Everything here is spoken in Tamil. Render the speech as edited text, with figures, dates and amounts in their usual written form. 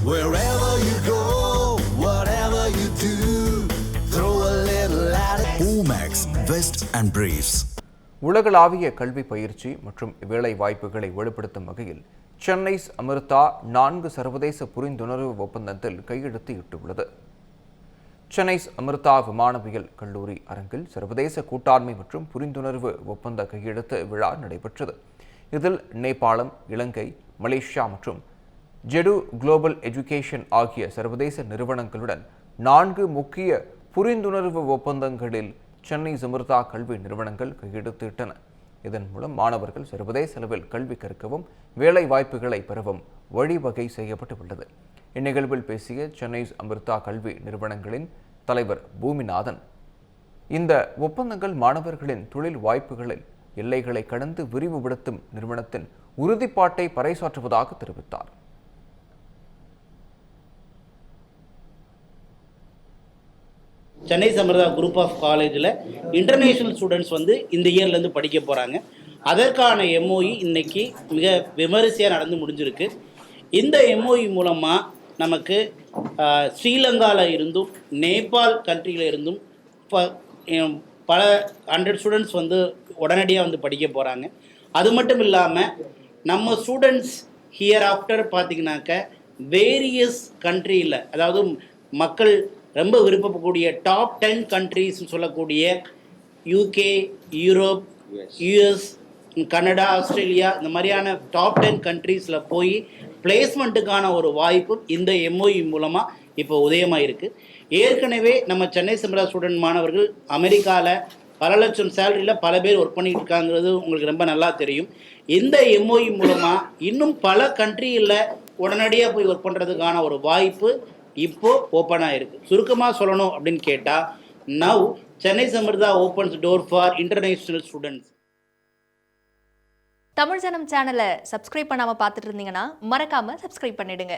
Wherever you go, whatever you do, throw a little at it. Omax, Vest and Briefs. உலகளாவிய கல்வி பயிற்சி மற்றும் வேலை வாய்ப்புகளை வலுப்படுத்தும் வகையில் சென்னை அமிர்தா 4 சர்வதேச புரிந்துணர்வு ஒப்பந்தத்தில் கையெழுத்து இட்டுள்ளது. சென்னை அமிர்தா விமானவியல் கல்லூரி அரங்கில் சர்வதேச கூட்டாண்மை மற்றும் புரிந்துணர்வு ஒப்பந்த கையெழுத்து விழா நடைபெற்றது. இதில் நேபாளம், இலங்கை, மலேசியா மற்றும் ஜெடு குளோபல் எஜுகேஷன் ஆகிய சர்வதேச நிறுவனங்களுடன் 4 முக்கிய புரிந்துணர்வு ஒப்பந்தங்களில் சென்னை அமிர்தா கல்வி நிறுவனங்கள் கையெழுத்திட்டன. இதன் மூலம் மாணவர்கள் சர்வதேச அளவில் கல்வி கற்கவும் வேலை வாய்ப்புகளை பெறவும் வழிவகை செய்யப்பட்டுள்ளது. இந்நிகழ்வில் பேசிய சென்னை அமிர்தா கல்வி நிறுவனங்களின் தலைவர் பூமிநாதன், இந்த ஒப்பந்தங்கள் மாணவர்களின் தொழில் வாய்ப்புகளில் எல்லைகளை கடந்து விரிவுபடுத்தும் நிறுவனத்தின் உறுதிப்பாட்டை பறைசாற்றுவதாக தெரிவித்தார். சென்னை அமிர்தா குரூப் ஆஃப் காலேஜில் இன்டர்நேஷ்னல் ஸ்டூடெண்ட்ஸ் இந்த இயர்லேருந்து படிக்க போகிறாங்க. அதற்கான எம்ஓஇ இன்னைக்கு மிக விமரிசையாக நடந்து முடிஞ்சிருக்கு. இந்த எம்ஓஇ மூலமாக நமக்கு ஸ்ரீலங்காவில் இருந்தும் நேபாள் கண்ட்ரியில் இருந்தும் பல 100 ஸ்டூடெண்ட்ஸ் உடனடியாக படிக்க போகிறாங்க. அது மட்டும் இல்லாமல் நம்ம ஸ்டூடெண்ட்ஸ் ஹியர் ஆஃப்டர் பார்த்திங்கனாக்க வேரியஸ் கண்ட்ரியில், அதாவது மக்கள் ரொம்ப விருப்பப்படக்கூடிய டாப் 10 கண்ட்ரிஸ்ன்னு சொல்லக்கூடிய UK, Europe, US, Canada, Australia, இந்த மாதிரியான டாப் 10 கண்ட்ரீஸில் போய் பிளேஸ்மெண்ட்டுக்கான ஒரு வாய்ப்பு இந்த எம்ஓஇ மூலமாக இப்போ உதயமாக இருக்குது. ஏற்கனவே நம்ம சென்னை அமிர்தா ஸ்டூடெண்ட் மாணவர்கள் அமெரிக்காவில் பல லட்சம் சேலரியில் பல பேர் ஒர்க் பண்ணிகிட்டு இருக்காங்கிறது உங்களுக்கு ரொம்ப நல்லா தெரியும். இந்த எம்ஓஇ மூலமாக இன்னும் பல கண்ட்ரியில் உடனடியாக போய் ஒர்க் பண்ணுறதுக்கான ஒரு வாய்ப்பு இப்போ ஓப்பன் ஆயிருக்கு. சுருக்கமாக சொல்லணும் அப்படின்னு கேட்டால், now Chennai Amrita opens door for international students. Tamil Janam சேனலை சப்ஸ்கிரைப் பண்ணாமல் பார்த்துட்டு இருந்தீங்கன்னா மறக்காமல் சப்ஸ்கிரைப் பண்ணிடுங்க.